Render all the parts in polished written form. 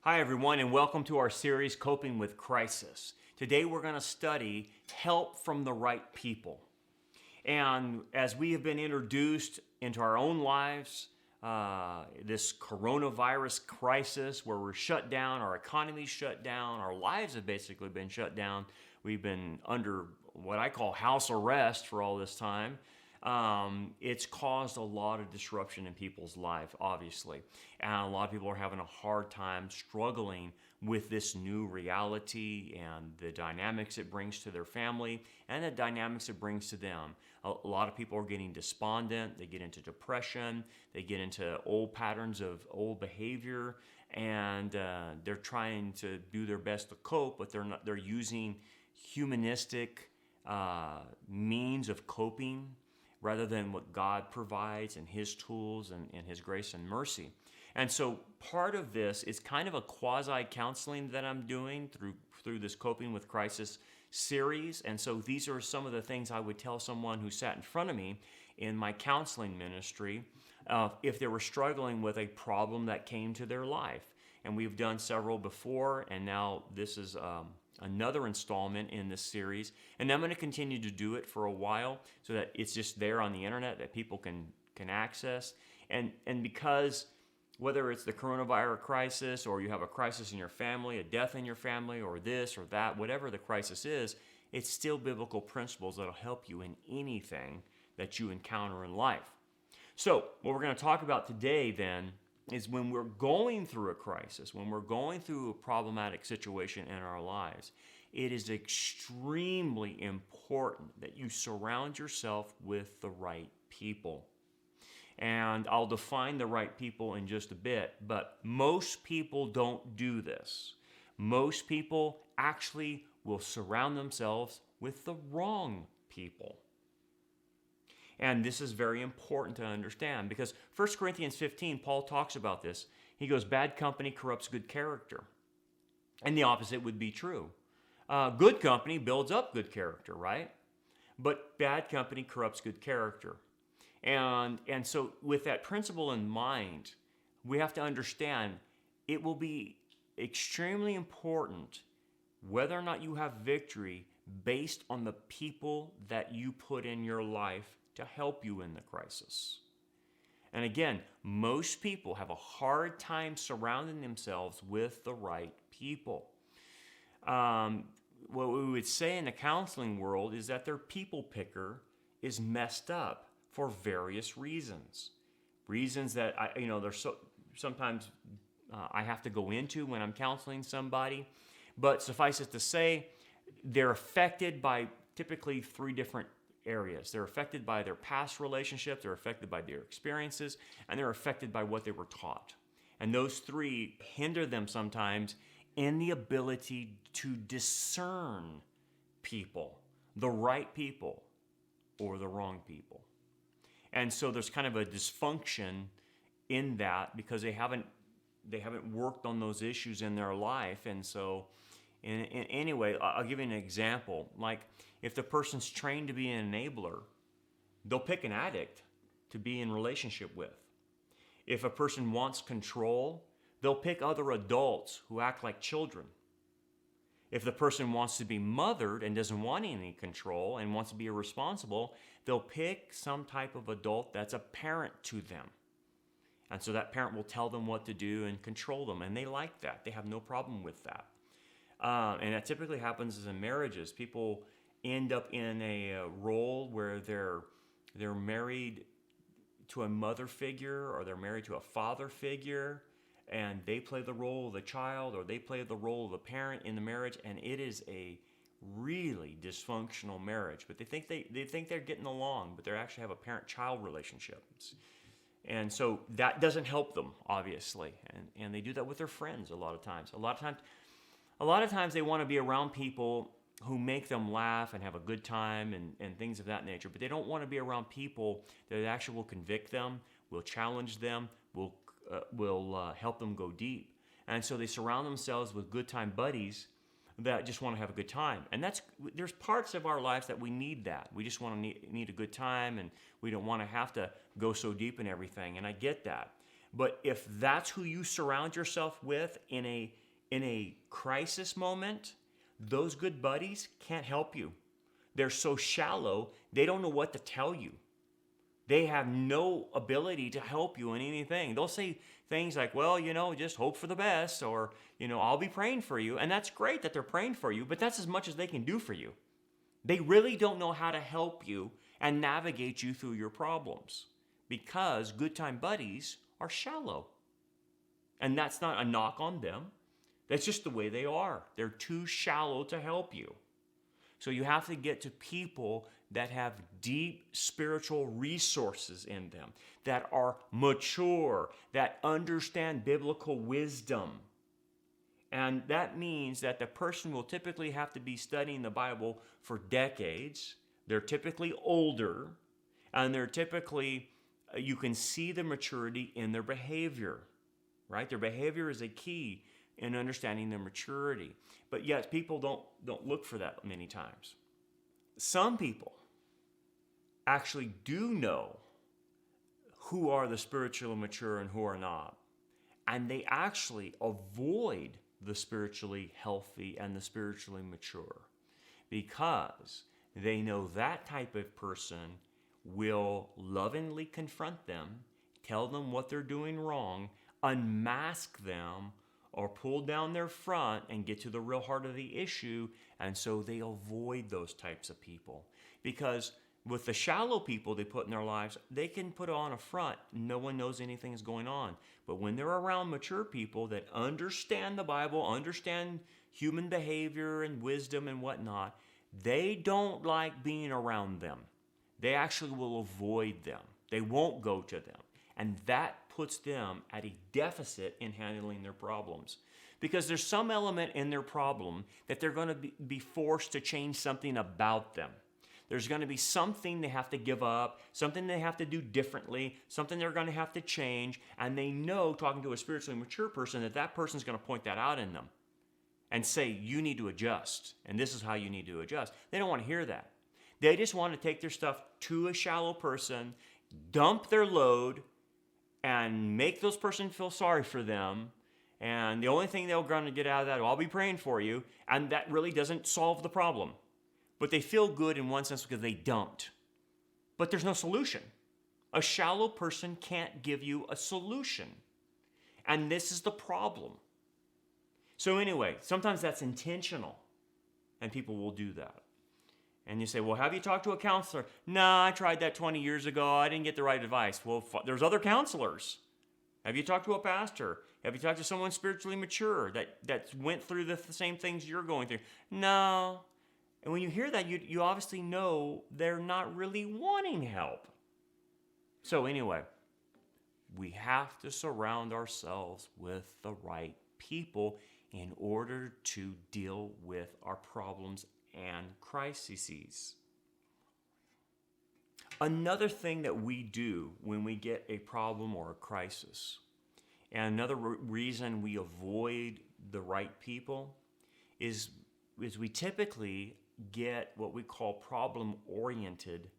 Hi, everyone, and welcome to our series, Coping with Crisis. Today, we're going to study help from the right people. And as we have been introduced into our own lives, this coronavirus crisis where we're shut down, our economy's shut down, our lives have basically been shut down. We've been under what I call house arrest for all this time. It's caused a lot of disruption in people's life, obviously. And a lot of people are having a hard time struggling with this new reality and the dynamics it brings to their family and the dynamics it brings to them. A lot of people are getting despondent, they get into depression, they get into old patterns of old behavior, and they're trying to do their best to cope, but they're using humanistic means of coping rather than what God provides and His tools and His grace and mercy. And so part of this is kind of a quasi-counseling that I'm doing through this Coping with Crisis series. And so these are some of the things I would tell someone who sat in front of me in my counseling ministry if they were struggling with a problem that came to their life. And we've done several before, and now this is another installment in this series. And I'm going to continue to do it for a while so that it's just there on the internet that people can access. And because whether it's the coronavirus crisis or you have a crisis in your family, a death in your family, or this or that, whatever the crisis is, it's still biblical principles that'll help you in anything that you encounter in life. So what we're going to talk about today then is when we're going through a crisis, when we're going through a problematic situation in our lives, it is extremely important that you surround yourself with the right people. And I'll define the right people in just a bit, but most people don't do this. Most people actually will surround themselves with the wrong people. And this is very important to understand because 1 Corinthians 15, Paul talks about this. He goes, bad company corrupts good character. And the opposite would be true. Good company builds up good character, right? But bad company corrupts good character. And so with that principle in mind, we have to understand it will be extremely important whether or not you have victory based on the people that you put in your life to help you in the crisis. And again, most people have a hard time surrounding themselves with the right people. What we would say in the counseling world is that their people picker is messed up for various reasons. Reasons that sometimes I have to go into when I'm counseling somebody. But suffice it to say, they're affected by typically three different areas. They're affected by their past relationships, they're affected by their experiences, and they're affected by what they were taught. And those three hinder them sometimes in the ability to discern people, the right people or the wrong people. And so there's kind of a dysfunction in that because they haven't worked on those issues in their life. And so anyway, I'll give you an example. Like if the person's trained to be an enabler, they'll pick an addict to be in relationship with. If a person wants control, they'll pick other adults who act like children. If the person wants to be mothered and doesn't want any control and wants to be irresponsible, they'll pick some type of adult that's a parent to them. And so that parent will tell them what to do and control them. And they like that. They have no problem with that. And that typically happens in marriages. People end up in a role where they're married to a mother figure or they're married to a father figure, and they play the role of the child or they play the role of the parent in the marriage, and it is a really dysfunctional marriage. But they think they're getting along, but they actually have a parent-child relationship. And so that doesn't help them, obviously. And they do that with their friends a lot of times. A lot of times they want to be around people who make them laugh and have a good time and things of that nature. But they don't want to be around people that actually will convict them, will challenge them, will help them go deep. And so they surround themselves with good time buddies that just want to have a good time. And there's parts of our lives that we need that. We just want to need a good time, and we don't want to have to go so deep in everything. And I get that. But if that's who you surround yourself with in a crisis moment, those good buddies can't help you. They're so shallow, they don't know what to tell you. They have no ability to help you in anything. They'll say things like, well, just hope for the best, or, I'll be praying for you. And that's great that they're praying for you, but that's as much as they can do for you. They really don't know how to help you and navigate you through your problems, because good time buddies are shallow. And that's not a knock on them. That's just the way they are. They're too shallow to help you. So you have to get to people that have deep spiritual resources in them, that are mature, that understand biblical wisdom. And that means that the person will typically have to be studying the Bible for decades. They're typically older, and they're typically, you can see the maturity in their behavior, right? Their behavior is a key in understanding their maturity. But yet people don't look for that many times. Some people actually do know who are the spiritually mature and who are not. And they actually avoid the spiritually healthy and the spiritually mature, because they know that type of person will lovingly confront them, tell them what they're doing wrong, unmask them, or pull down their front and get to the real heart of the issue. And so they avoid those types of people, because with the shallow people they put in their lives, they can put on a front. No one knows anything is going on. But when they're around mature people that understand the Bible, understand human behavior and wisdom and whatnot, they don't like being around them. They actually will avoid them. They won't go to them. And that puts them at a deficit in handling their problems, because there's some element in their problem that they're going to be forced to change something about them. There's going to be something they have to give up, something they have to do differently, something they're going to have to change. And they know, talking to a spiritually mature person, that person's going to point that out in them and say, you need to adjust, and this is how you need to adjust. They don't want to hear that. They just want to take their stuff to a shallow person, dump their load, and make those person feel sorry for them. And the only thing they're going to get out of that, I'll be praying for you. And that really doesn't solve the problem. But they feel good in one sense because they dumped. But there's no solution. A shallow person can't give you a solution. And this is the problem. So anyway, sometimes that's intentional, and people will do that. And you say, well, have you talked to a counselor? No, I tried that 20 years ago. I didn't get the right advice. Well, there's other counselors. Have you talked to a pastor? Have you talked to someone spiritually mature that went through the same things you're going through? No. And when you hear that, you obviously know they're not really wanting help. So anyway, we have to surround ourselves with the right people in order to deal with our problems and crises. Another thing that we do when we get a problem or a crisis, and another reason we avoid the right people, is we typically get what we call problem-oriented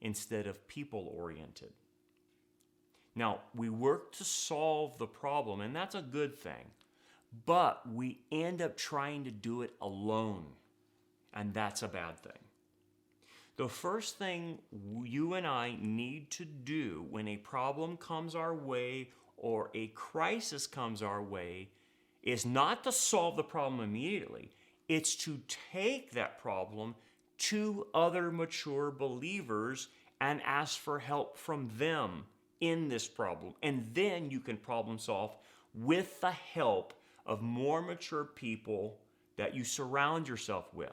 instead of people-oriented. Now, we work to solve the problem, and that's a good thing, but we end up trying to do it alone, and that's a bad thing. The first thing you and I need to do when a problem comes our way or a crisis comes our way is not to solve the problem immediately. It's to take that problem to other mature believers and ask for help from them in this problem. And then you can problem solve with the help of more mature people that you surround yourself with.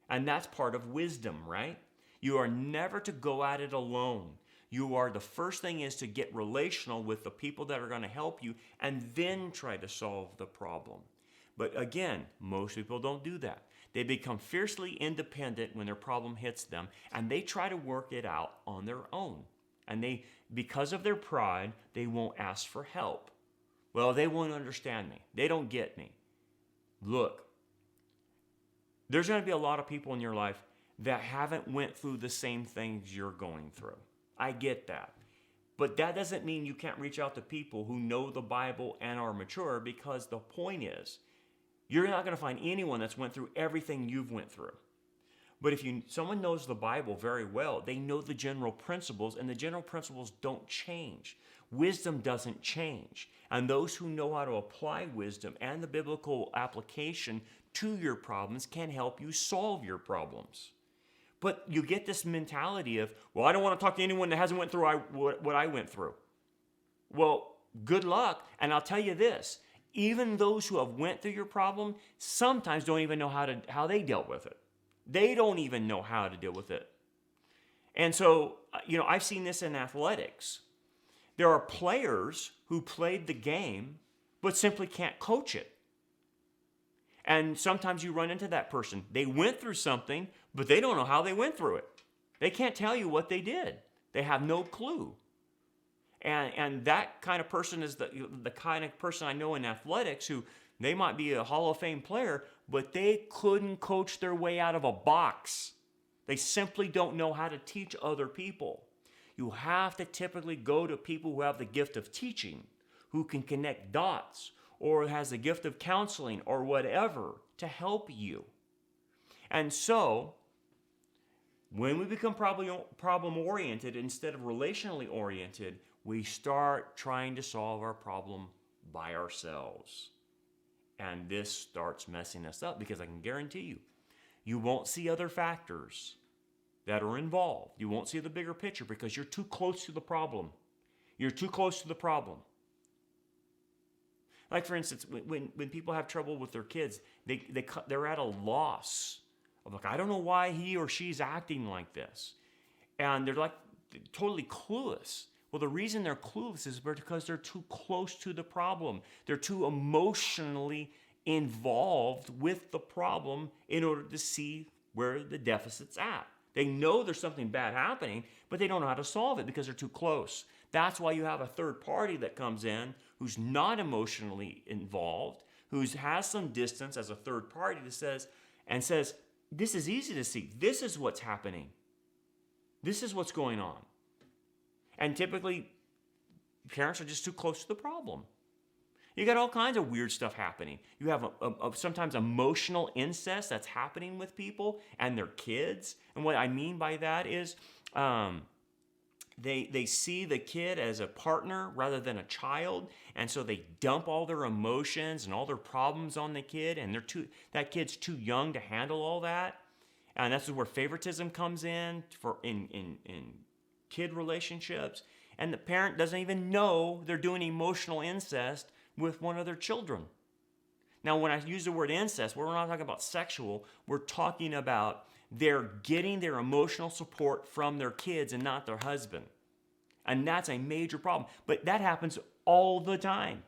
And that's part of wisdom, right? You are never to go at it alone. The first thing is to get relational with the people that are going to help you and then try to solve the problem. But again, most people don't do that. They become fiercely independent when their problem hits them, and they try to work it out on their own. And because of their pride, they won't ask for help. Well, they won't understand me. They don't get me. Look, there's going to be a lot of people in your life that haven't went through the same things you're going through. I get that. But that doesn't mean you can't reach out to people who know the Bible and are mature, because the point is, you're not going to find anyone that's went through everything you've went through. But if someone knows the Bible very well, they know the general principles, and the general principles don't change. Wisdom doesn't change. And those who know how to apply wisdom and the biblical application to your problems can help you solve your problems. But you get this mentality of, well, I don't want to talk to anyone that hasn't went through what I went through. Well, good luck. And I'll tell you this, even those who have went through your problem sometimes don't even know how they dealt with it. They don't even know how to deal with it. And so, I've seen this in athletics. There are players who played the game but simply can't coach it. And sometimes you run into that person. They went through something, but they don't know how they went through it. They can't tell you what they did. They have no clue. And that kind of person is the kind of person I know in athletics who they might be a Hall of Fame player, but they couldn't coach their way out of a box. They simply don't know how to teach other people. You have to typically go to people who have the gift of teaching, who can connect dots, or has the gift of counseling or whatever to help you. And so, when we become problem-oriented instead of relationally oriented, we start trying to solve our problem by ourselves. And this starts messing us up, because I can guarantee you, you won't see other factors that are involved. You won't see the bigger picture because you're too close to the problem. You're too close to the problem. Like, for instance, when people have trouble with their kids, they're at a loss of, like, I don't know why he or she's acting like this. And they're like totally clueless. Well, the reason they're clueless is because they're too close to the problem. They're too emotionally involved with the problem in order to see where the deficit's at. They know there's something bad happening, but they don't know how to solve it because they're too close. That's why you have a third party that comes in who's not emotionally involved, who has some distance as a third party that says, this is easy to see. This is what's happening. This is what's going on. And typically, parents are just too close to the problem. You got all kinds of weird stuff happening. You have sometimes emotional incest that's happening with people and their kids. And what I mean by that is they see the kid as a partner rather than a child, and so they dump all their emotions and all their problems on the kid, and that kid's too young to handle all that. And that's where favoritism comes in in kid relationships. And the parent doesn't even know they're doing emotional incest with one of their children. Now, when I use the word incest, we're not talking about sexual. We're talking about they're getting their emotional support from their kids and not their husband. And that's a major problem. But that happens all the time.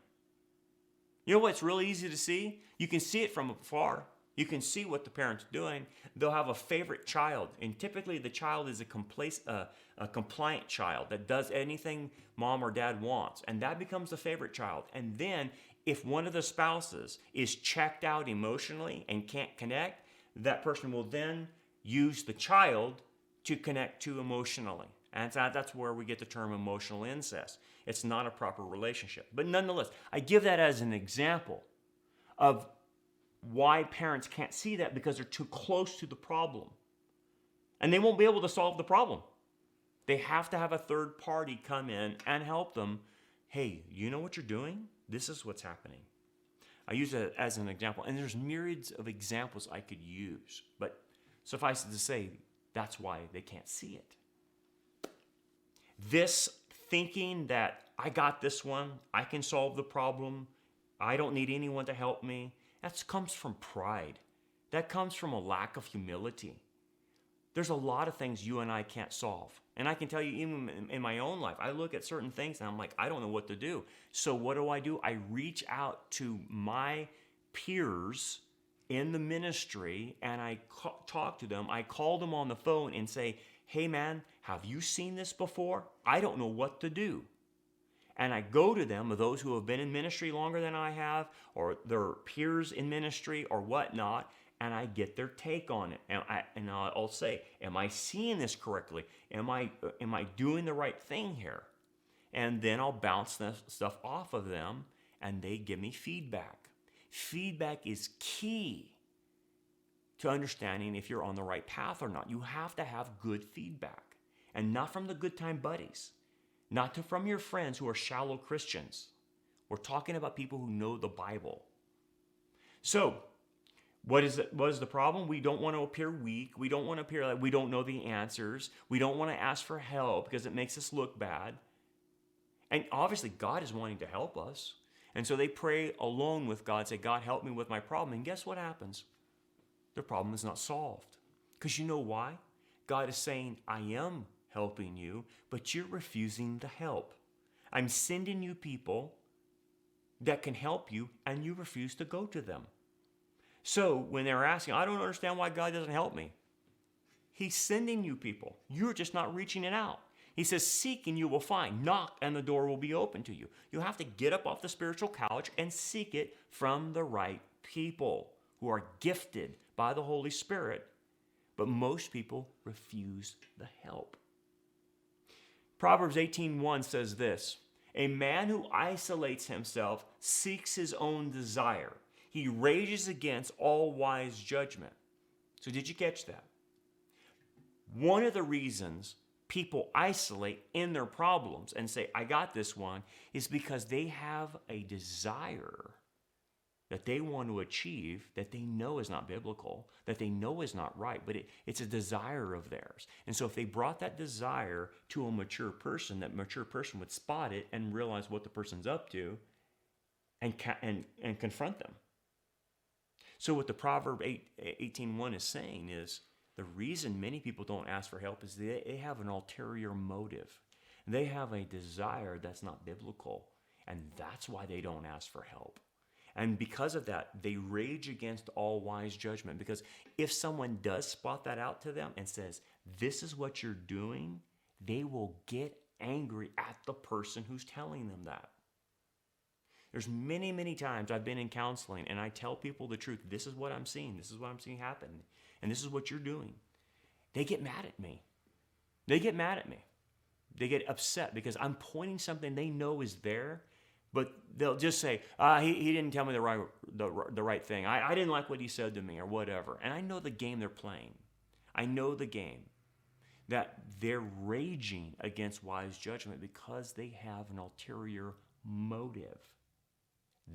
You know what's really easy to see? You can see it from afar. You can see what the parent's doing. They'll have a favorite child, and typically the child is a compliant child that does anything mom or dad wants, and that becomes the favorite child. And then if one of the spouses is checked out emotionally and can't connect, that person will then use the child to connect to emotionally. And that's where we get the term emotional incest. It's not a proper relationship. But nonetheless, I give that as an example of why parents can't see that, because they're too close to the problem. And they won't be able to solve the problem. They have to have a third party come in and help them. Hey, you know what you're doing? This is what's happening. I use it as an example, and there's myriads of examples I could use, but suffice it to say, that's why they can't see it. This thinking that I got this one, I can solve the problem, I don't need anyone to help me, that comes from pride. That comes from a lack of humility. There's a lot of things you and I can't solve. And I can tell you, even in my own life, I look at certain things and I'm like, I don't know what to do. So what do? I reach out to my peers in the ministry and I talk to them. I call them on the phone and say, hey man, have you seen this before? I don't know what to do. And I go to them, those who have been in ministry longer than I have, or their peers in ministry or whatnot, and I get their take on it. And I'll say, am I seeing this correctly? Am I doing the right thing here? and then I'll bounce the stuff off of them, and they give me feedback. Feedback is key to understanding if you're on the right path or not. You have to have good feedback, and not from the good time buddies, from your friends who are shallow Christians. We're talking about people who know the Bible. So, what is the problem? We don't want to appear weak. We don't want to appear like we don't know the answers. We don't want to ask for help because it makes us look bad. And obviously, God is wanting to help us. And so they pray alone with God, say, God, help me with my problem. And guess what happens? Their problem is not solved. Because you know why? God is saying, I am helping you, but you're refusing to help. I'm sending you people that can help you, and you refuse to go to them. So when they're asking, I don't understand why God doesn't help me. He's sending you people. You're just not reaching it out. He says, seek and you will find. Knock and the door will be open to you. You have to get up off the spiritual couch and seek it from the right people who are gifted by the Holy Spirit. But most people refuse the help. Proverbs 18:1 says this, a man who isolates himself seeks his own desire. He rages against all wise judgment. So did you catch that? One of the reasons people isolate in their problems and say, I got this one, is because they have a desire that they want to achieve that they know is not biblical, that they know is not right, but it's a desire of theirs. And so if they brought that desire to a mature person, that mature person would spot it and realize what the person's up to and confront them. So what the Proverb 18:1 is saying is, the reason many people don't ask for help is they have an ulterior motive. They have a desire that's not biblical, and that's why they don't ask for help. And because of that, they rage against all wise judgment. Because if someone does spot that out to them and says, this is what you're doing, they will get angry at the person who's telling them that. There's many, many times I've been in counseling and I tell people the truth. This is what I'm seeing. This is what I'm seeing happen. And this is what you're doing. They get mad at me. They get mad at me. They get upset because I'm pointing something they know is there, but they'll just say, he didn't tell me the right thing. I didn't like what he said to me or whatever. And I know the game they're playing. I know the game. That they're raging against wise judgment because they have an ulterior motive.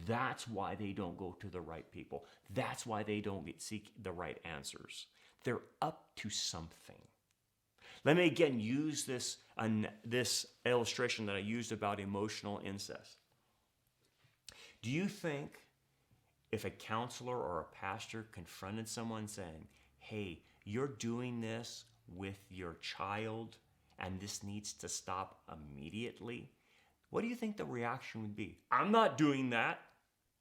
That's why they don't go to the right people. That's why they don't seek the right answers. They're up to something. Let me again use this illustration that I used about emotional incest. Do you think if a counselor or a pastor confronted someone saying, hey, you're doing this with your child and this needs to stop immediately, what do you think the reaction would be? I'm not doing that.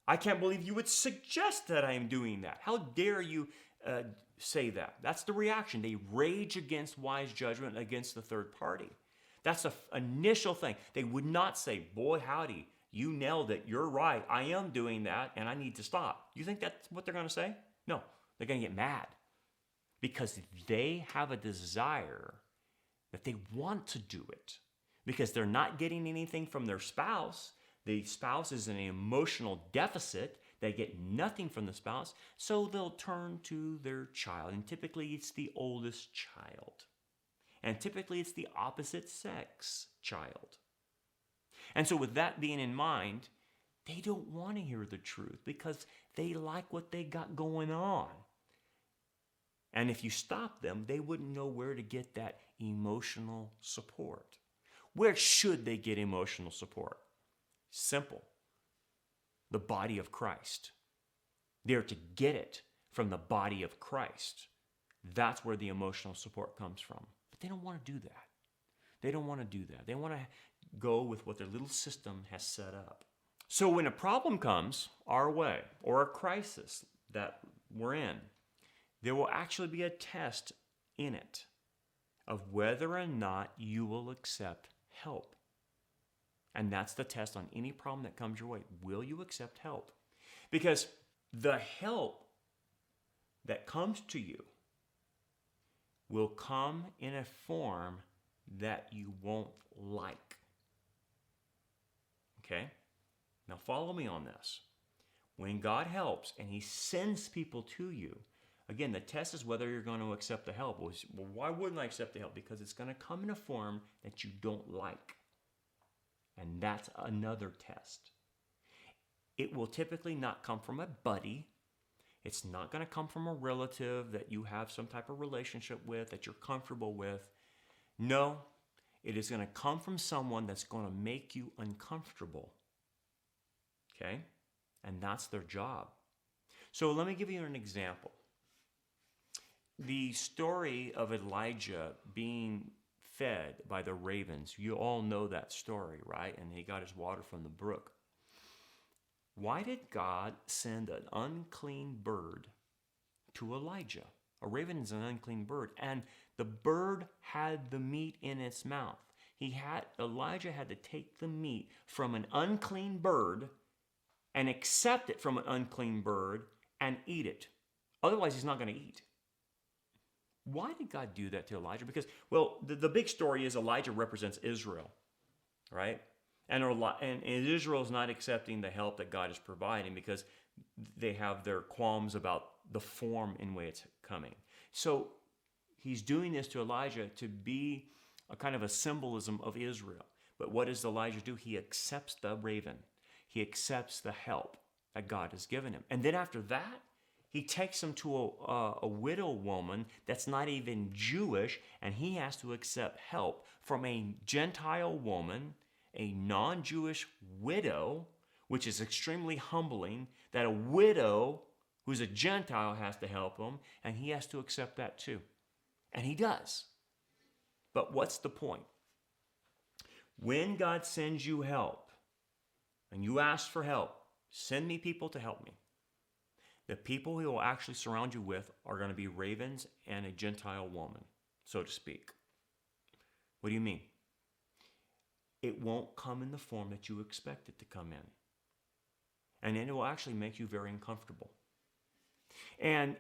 I can't believe you would suggest that I am doing that. How dare you say that? That's the reaction. They rage against wise judgment against the third party. That's the initial thing. They would not say, boy, howdy, you nailed it. You're right. I am doing that and I need to stop. You think that's what they're going to say? No, they're going to get mad because they have a desire that they want to do it. Because they're not getting anything from their spouse. The spouse is in an emotional deficit. They get nothing from the spouse. So they'll turn to their child. And typically it's the oldest child. And typically it's the opposite sex child. And so with that being in mind, they don't want to hear the truth because they like what they got going on. And if you stop them, they wouldn't know where to get that emotional support. Where should they get emotional support? Simple. The body of Christ. They're to get it from the body of Christ. That's where the emotional support comes from. But they don't want to do that. They don't want to do that. They want to go with what their little system has set up. So when a problem comes our way, or a crisis that we're in, there will actually be a test in it of whether or not you will accept help. And that's the test on any problem that comes your way. Will you accept help? Because the help that comes to you will come in a form that you won't like. Okay? Now follow me on this. When God helps and he sends people to you, again, the test is whether you're going to accept the help. Well, why wouldn't I accept the help? Because it's going to come in a form that you don't like. And that's another test. It will typically not come from a buddy. It's not going to come from a relative that you have some type of relationship with, that you're comfortable with. No, it is going to come from someone that's going to make you uncomfortable. Okay? And that's their job. So let me give you an example. The story of Elijah being fed by the ravens, you all know that story, right? And he got his water from the brook. Why did God send an unclean bird to Elijah? A raven is an unclean bird, and the bird had the meat in its mouth. Elijah had to take the meat from an unclean bird and accept it from an unclean bird and eat it. Otherwise, he's not going to eat. Why did God do that to Elijah? Because, well, the big story is Elijah represents Israel, right? And Israel is not accepting the help that God is providing because they have their qualms about the form in which it's coming. So he's doing this to Elijah to be a kind of a symbolism of Israel. But what does Elijah do? He accepts the raven. He accepts the help that God has given him. And then after that, he takes him to a widow woman that's not even Jewish, and he has to accept help from a Gentile woman, a non-Jewish widow, which is extremely humbling, that a widow who's a Gentile has to help him, and he has to accept that too. And he does. But what's the point? When God sends you help, and you ask for help, send me people to help me. The people he will actually surround you with are going to be ravens and a Gentile woman, so to speak. What do you mean? It won't come in the form that you expect it to come in. And it will actually make you very uncomfortable. And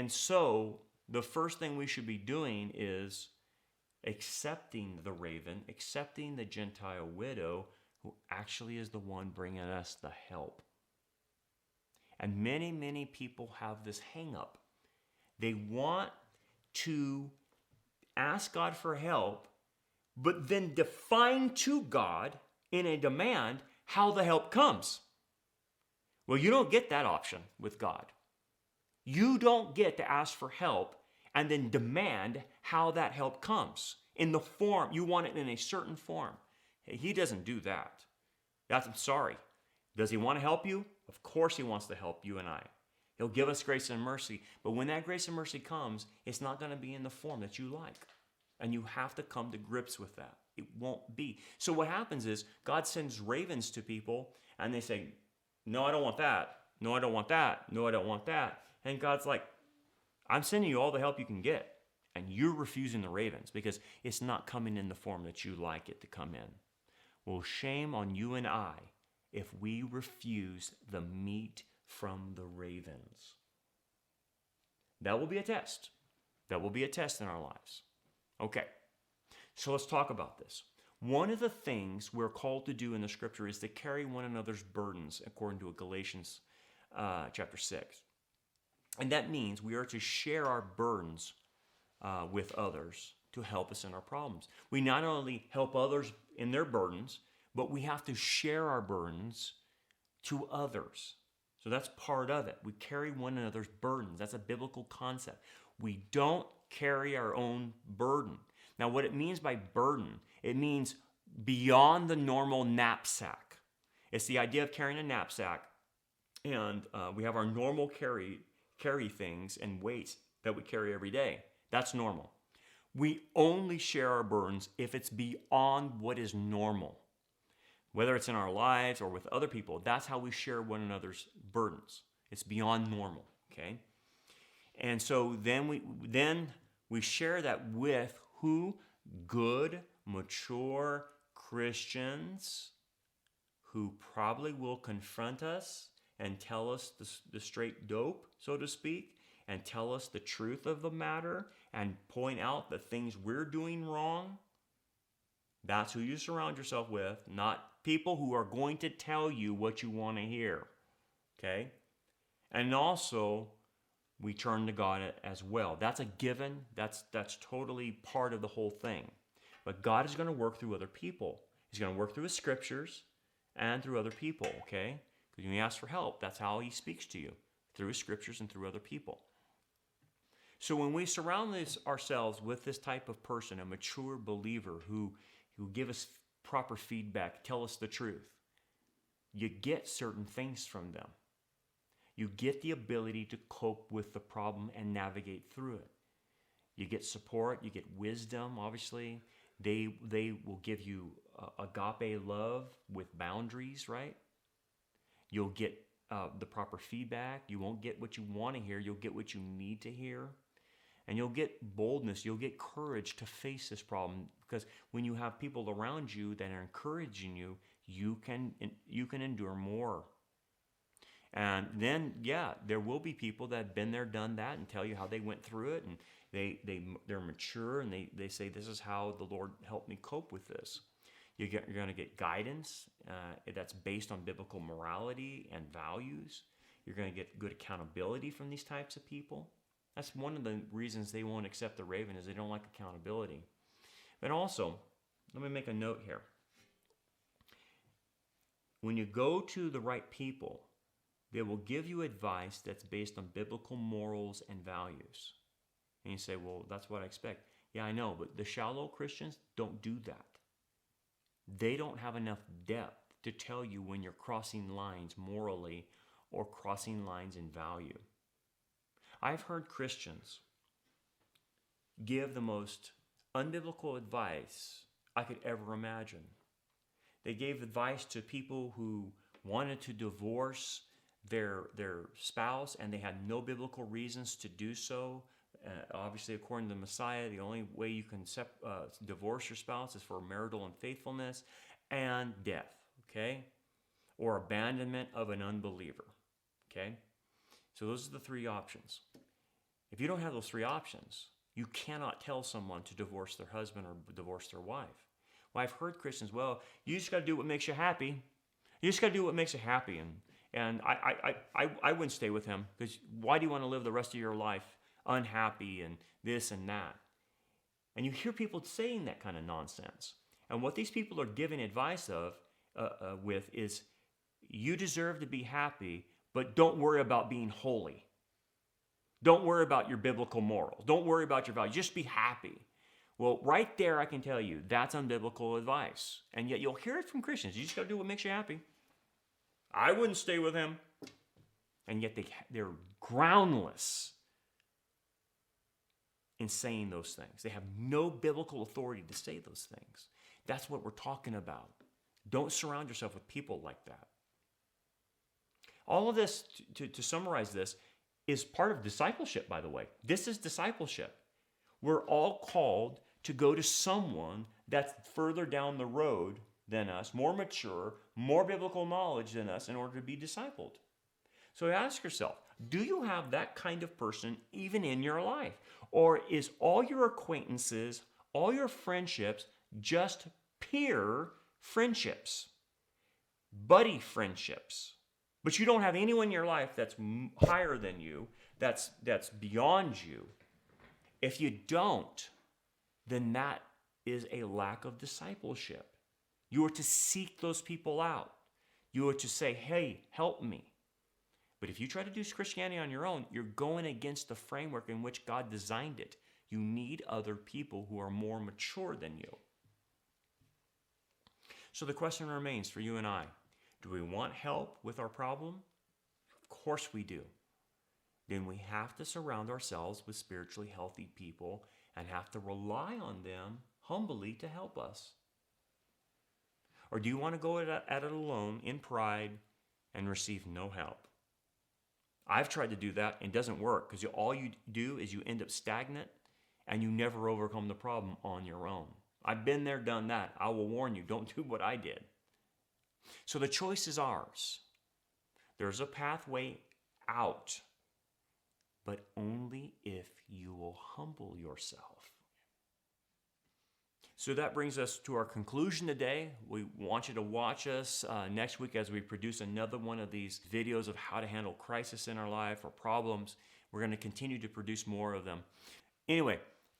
so the first thing we should be doing is accepting the raven, accepting the Gentile widow who actually is the one bringing us the help. And many, many people have this hang up. They want to ask God for help, but then define to God in a demand how the help comes. Well, you don't get that option with God. You don't get to ask for help and then demand how that help comes. In the form, you want it in a certain form. He doesn't do that. I'm sorry. Does he want to help you? Of course he wants to help you and I. He'll give us grace and mercy. But when that grace and mercy comes, it's not going to be in the form that you like. And you have to come to grips with that. It won't be. So what happens is God sends ravens to people and they say, no, I don't want that. No, I don't want that. No, I don't want that. And God's like, I'm sending you all the help you can get. And you're refusing the ravens because it's not coming in the form that you like it to come in. Well, shame on you and I if we refuse the meat from the ravens. That will be a test. That will be a test in our lives. Okay, so let's talk about this. One of the things we're called to do in the scripture is to carry one another's burdens, according to Galatians chapter 6. And that means we are to share our burdens with others to help us in our problems. We not only help others in their burdens, but we have to share our burdens to others. So that's part of it. We carry one another's burdens. That's a biblical concept. We don't carry our own burden. Now, what it means by burden, it means beyond the normal knapsack. It's the idea of carrying a knapsack, and we have our normal carry things and weights that we carry every day. That's normal. We only share our burdens if it's beyond what is normal. Whether it's in our lives or with other people, that's how we share one another's burdens. It's beyond normal, okay? And so then we share that with who? Good, mature Christians who probably will confront us and tell us the straight dope, so to speak, and tell us the truth of the matter and point out the things we're doing wrong. That's who you surround yourself with, not people who are going to tell you what you want to hear. Okay? And also, we turn to God as well. That's a given. That's totally part of the whole thing. But God is going to work through other people. He's going to work through His scriptures and through other people, okay? Because when you ask for help, that's how He speaks to you, through His scriptures and through other people. So when we surround ourselves with this type of person, a mature believer who give us proper feedback, tell us the truth, you get certain things from them. You get the ability to cope with the problem and navigate through it. You get support, you get wisdom, obviously. They will give you agape love with boundaries, right? You'll get the proper feedback. You won't get what you want to hear. You'll get what you need to hear. And you'll get boldness. You'll get courage to face this problem. Because when you have people around you that are encouraging you, you can endure more. And then, yeah, there will be people that have been there, done that, and tell you how they went through it, and they're mature, and they say, this is how the Lord helped me cope with this. You're going to get guidance that's based on biblical morality and values. You're going to get good accountability from these types of people. That's one of the reasons they won't accept the Raven, is they don't like accountability. But also, let me make a note here. When you go to the right people, they will give you advice that's based on biblical morals and values. And you say, well, that's what I expect. Yeah, I know, but the shallow Christians don't do that. They don't have enough depth to tell you when you're crossing lines morally or crossing lines in value. I've heard Christians give the most unbiblical advice I could ever imagine. They gave advice to people who wanted to divorce their spouse, and they had no biblical reasons to do so. Obviously, according to the Messiah, the only way you can divorce your spouse is for marital unfaithfulness and death, okay? Or abandonment of an unbeliever, okay? So those are the three options. If you don't have those three options, you cannot tell someone to divorce their husband or divorce their wife. Well, I've heard Christians, well, you just got to do what makes you happy. You just got to do what makes you happy. And I wouldn't stay with him, because why do you want to live the rest of your life unhappy and this and that? And you hear people saying that kind of nonsense. And what these people are giving advice with is, you deserve to be happy, but don't worry about being holy. Don't worry about your biblical morals. Don't worry about your values. Just be happy. Well, right there, I can tell you, that's unbiblical advice. And yet you'll hear it from Christians. You just got to do what makes you happy. I wouldn't stay with him. And yet they're groundless in saying those things. They have no biblical authority to say those things. That's what we're talking about. Don't surround yourself with people like that. All of this, to summarize this, is part of discipleship, by the way. This is discipleship. We're all called to go to someone that's further down the road than us, more mature, more biblical knowledge than us, in order to be discipled. So ask yourself, do you have that kind of person even in your life? Or is all your acquaintances, all your friendships, just peer friendships, buddy friendships? But you don't have anyone in your life that's higher than you, that's beyond you. If you don't, then that is a lack of discipleship. You are to seek those people out. You are to say, hey, help me. But if you try to do Christianity on your own, you're going against the framework in which God designed it. You need other people who are more mature than you. So the question remains for you and I. Do we want help with our problem? Of course we do. Then we have to surround ourselves with spiritually healthy people and have to rely on them humbly to help us. Or do you want to go at it alone in pride and receive no help? I've tried to do that, and it doesn't work, because all you do is you end up stagnant and you never overcome the problem on your own. I've been there, done that. I will warn you, don't do what I did. So the choice is ours. There's a pathway out, but only if you will humble yourself. So that brings us to our conclusion today. We want you to watch us next week as we produce another one of these videos of how to handle crisis in our life or problems. We're going to continue to produce more of them. Anyway,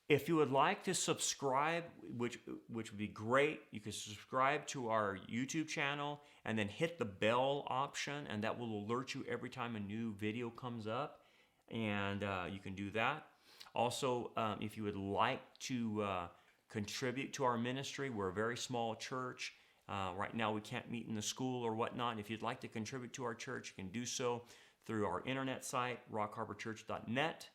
if you would like to subscribe, which would be great, you can subscribe to our YouTube channel and then hit the bell option, and that will alert you every time a new video comes up. And you can do that. Also, if you would like to contribute to our ministry, we're a very small church. Right now we can't meet in the school or whatnot. If you'd like to contribute to our church, you can do so through our internet site, rockharborchurch.net.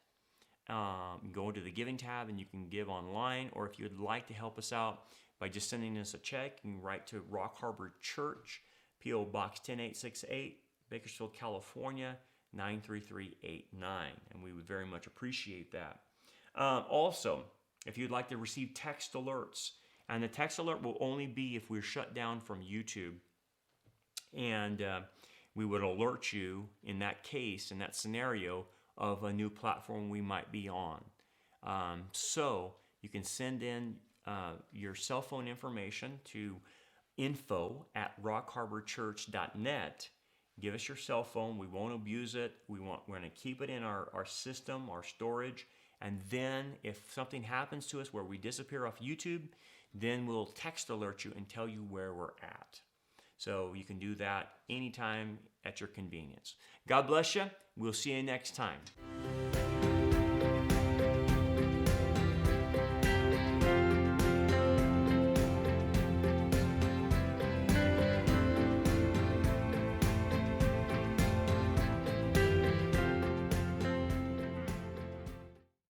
You can go to the giving tab and you can give online, or if you'd like to help us out by just sending us a check, you can write to Rock Harbor Church, P.O. Box 10868, Bakersfield, California, 93389, and we would very much appreciate that. Also, if you'd like to receive text alerts, and the text alert will only be if we're shut down from YouTube, and we would alert you in that case, in that scenario, of a new platform we might be on. So you can send in your cell phone information to info@rockharborchurch.net. Give us your cell phone. We won't abuse it. We're going to keep it in our system, our storage. And then if something happens to us where we disappear off YouTube, then we'll text alert you and tell you where we're at. So you can do that anytime at your convenience. God bless you. We'll see you next time.